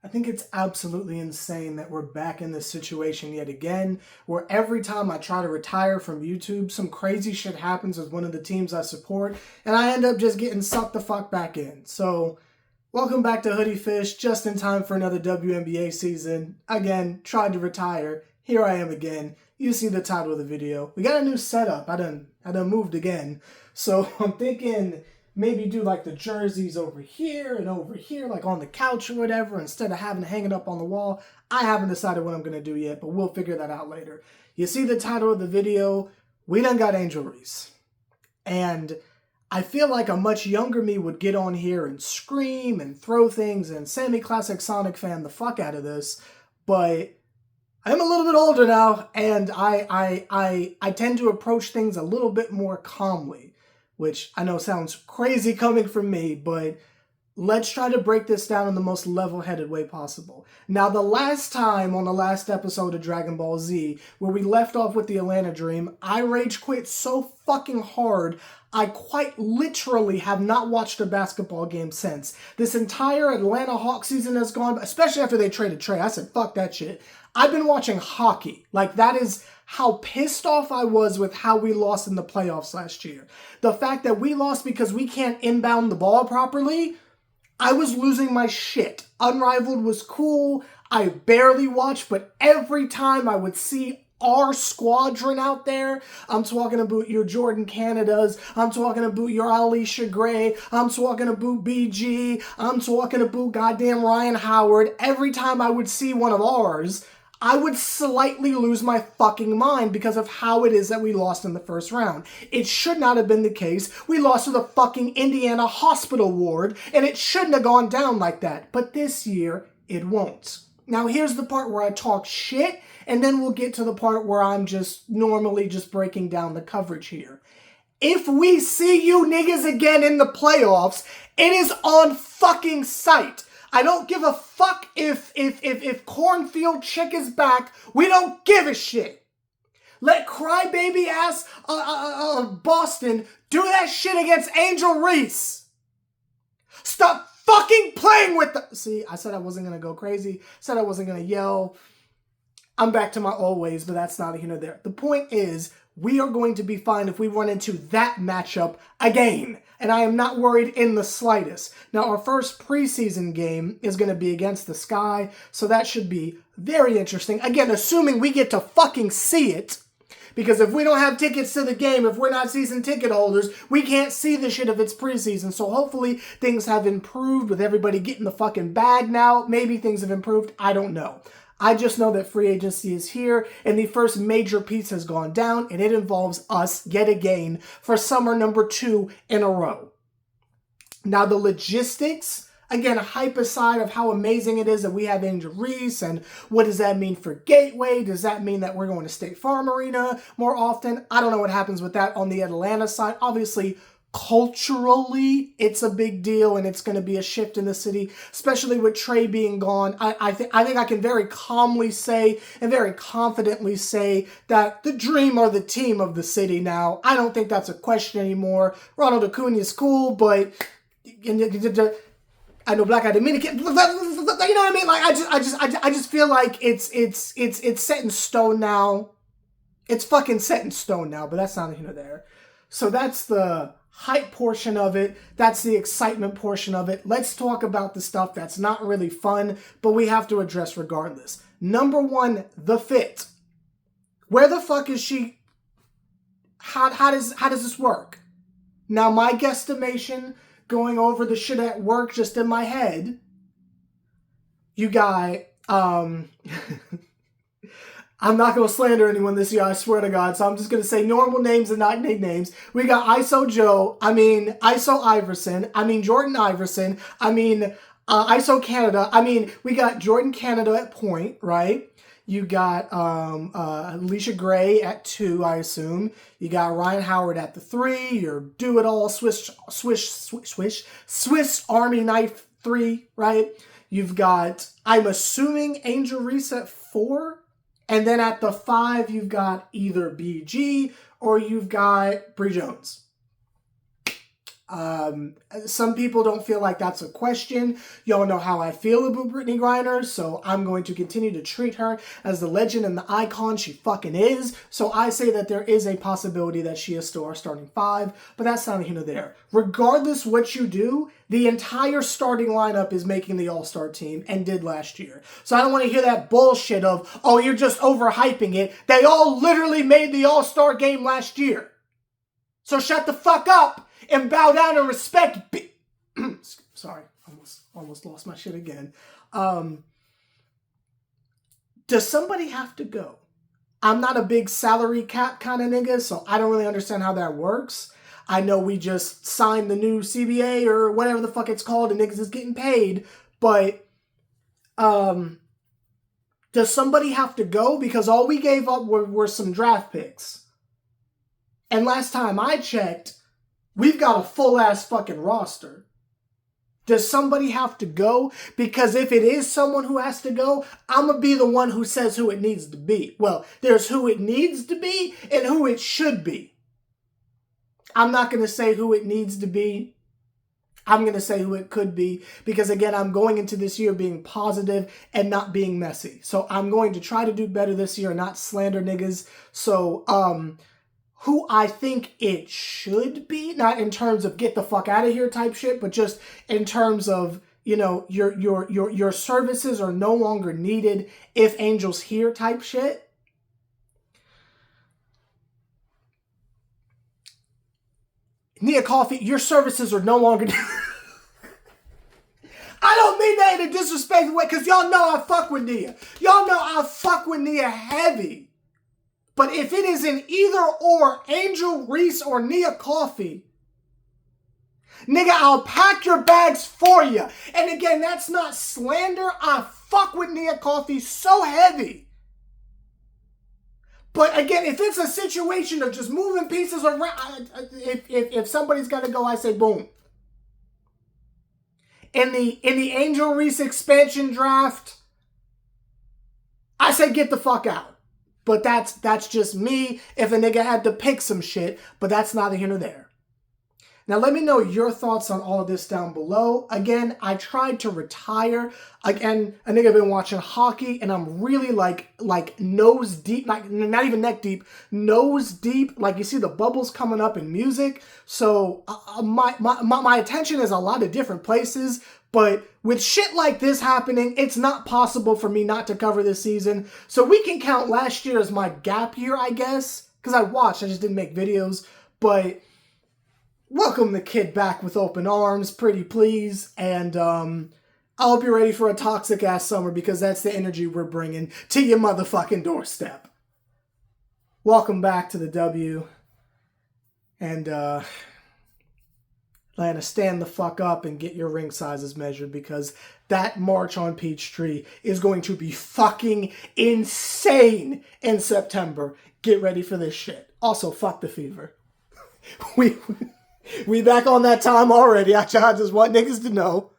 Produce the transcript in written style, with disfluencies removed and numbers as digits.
I think it's absolutely insane that we're back in this situation yet again, where every time I try to retire from YouTube, some crazy shit happens with one of the teams I support, and I end up just getting sucked the fuck back in. So, welcome back to Hoodie Fish, just in time for another WNBA season. Again, tried to retire. Here I am again. You see the title of the video. We got a new setup. I done moved again. So, I'm thinking maybe do like the jerseys over here and over here, like on the couch or whatever, instead of having to hang it up on the wall. I haven't decided what I'm going to do yet, but we'll figure that out later. You see the title of the video, we done got Angel Reese. And I feel like a much younger me would get on here and scream and throw things and semi-classic Sonic fan the fuck out of this, but I'm a little bit older now, and I tend to approach things a little bit more calmly, which I know sounds crazy coming from me, but let's try to break this down in the most level-headed way possible. Now, the last time on the last episode of Dragon Ball Z, where we left off with the Atlanta Dream, I rage quit so fucking hard, I quite literally have not watched a basketball game since. This entire Atlanta Hawks season has gone, especially after they traded Trey. I said, fuck that shit. I've been watching hockey. Like, that is how pissed off I was with how we lost in the playoffs last year. The fact that we lost because we can't inbound the ball properly, I was losing my shit. Unrivaled was cool. I barely watched, but every time I would see our squadron out there, I'm talking about your Jordan Canadas, I'm talking about your Alicia Gray, I'm talking about BG, I'm talking about goddamn Ryan Howard. Every time I would see one of ours, I would slightly lose my fucking mind because of how it is that we lost in the first round. It should not have been the case. We lost to the fucking Indiana hospital ward, and it shouldn't have gone down like that. But this year, it won't. Now, here's the part where I talk shit, and then we'll get to the part where I'm just normally just breaking down the coverage here. If we see you niggas again in the playoffs, it is on fucking sight. I don't give a fuck if Cornfield Chick is back. We don't give a shit. Let crybaby ass Boston do that shit against Angel Reese. Stop fucking playing with the... See, I said I wasn't going to go crazy. Said I wasn't going to yell. I'm back to my old ways, but that's not here nor there. The point is, we are going to be fine if we run into that matchup again. And I am not worried in the slightest. Now, our first preseason game is going to be against the Sky, so that should be very interesting. Again, assuming we get to fucking see it. Because if we don't have tickets to the game, if we're not season ticket holders, we can't see the shit if it's preseason. So hopefully things have improved with everybody getting the fucking bag now. Maybe things have improved. I don't know. I just know that free agency is here, and the first major piece has gone down, and it involves us yet again for summer number 2 in a row. Now, the logistics, again, hype aside of how amazing it is that we have Angel Reese, and what does that mean for Gateway? Does that mean that we're going to State Farm Arena more often? I don't know what happens with that on the Atlanta side. Obviously, culturally, it's a big deal, and it's going to be a shift in the city, especially with Trey being gone. I think I can very calmly say and very confidently say that the Dream are the team of the city now. I don't think that's a question anymore. Ronald Acuna is cool, but I know Black Eyed Dominican. You know what I mean? Like I just feel like it's set in stone now. It's fucking set in stone now, but that's not here nor there. So that's the hype portion of it. That's the excitement portion of it. Let's talk about the stuff that's not really fun, but we have to address regardless. Number 1, the fit. Where the fuck is she? How does this work? Now, my guesstimation, going over the shit at work just in my head, you got, I'm not going to slander anyone this year, I swear to God, so I'm just going to say normal names and not nicknames. We got ISO Iverson, Jordan Iverson, ISO Canada, we got Jordan Canada at point, right? You got Alicia Gray at 2, I assume. You got Ryan Howard at the 3, your do-it-all Swiss Army knife 3, right? You've got, I'm assuming, Angel Reese at 4. And then at the 5, you've got either BG or you've got Bree Jones. Some people don't feel like that's a question. Y'all know how I feel about Brittany Griner, so I'm going to continue to treat her as the legend and the icon she fucking is. So I say that there is a possibility that she is still our starting five, but that's not here nor there. Regardless what you do, the entire starting lineup is making the All-Star team and did last year. So I don't want to hear that bullshit of, oh, you're just overhyping it. They all literally made the All-Star game last year. So shut the fuck up and bow down and respect. Sorry, almost lost my shit again. Does somebody have to go? I'm not a big salary cap kind of nigga, so I don't really understand how that works. I know we just signed the new CBA or whatever the fuck it's called and niggas is getting paid, but does somebody have to go? Because all we gave up were some draft picks. And last time I checked, we've got a full-ass fucking roster. Does somebody have to go? Because if it is someone who has to go, I'm going to be the one who says who it needs to be. Well, there's who it needs to be and who it should be. I'm not going to say who it needs to be. I'm going to say who it could be. Because again, I'm going into this year being positive and not being messy. So I'm going to try to do better this year and not slander niggas. So, who I think it should be, not in terms of get the fuck out of here type shit, but just in terms of, you know, your services are no longer needed if Angel's here type shit. Nia Coffee, your services are no longer I don't mean that in a disrespectful way, because y'all know I fuck with Nia. Y'all know I fuck with Nia heavy. But if it is an either or, Angel Reese or Nia Coffee, nigga, I'll pack your bags for you. And again, that's not slander. I fuck with Nia Coffee so heavy. But again, if it's a situation of just moving pieces around, if somebody's got to go, I say boom. In the Angel Reese expansion draft, I say get the fuck out. But that's just me if a nigga had to pick some shit, but that's neither here nor there. Now let me know your thoughts on all of this down below. Again, I tried to retire. Again, a nigga been watching hockey and I'm really like nose deep, like not even neck deep, nose deep. Like you see the bubbles coming up in music. So my attention is a lot of different places. But with shit like this happening, it's not possible for me not to cover this season. So we can count last year as my gap year, I guess. Because I watched, I just didn't make videos. But welcome the kid back with open arms, pretty please. And I hope you're ready for a toxic ass summer because that's the energy we're bringing to your motherfucking doorstep. Welcome back to the W. And Atlanta, stand the fuck up and get your ring sizes measured because that March on Peachtree is going to be fucking insane in September. Get ready for this shit. Also, fuck the fever. We back on that time already. I just want niggas to know.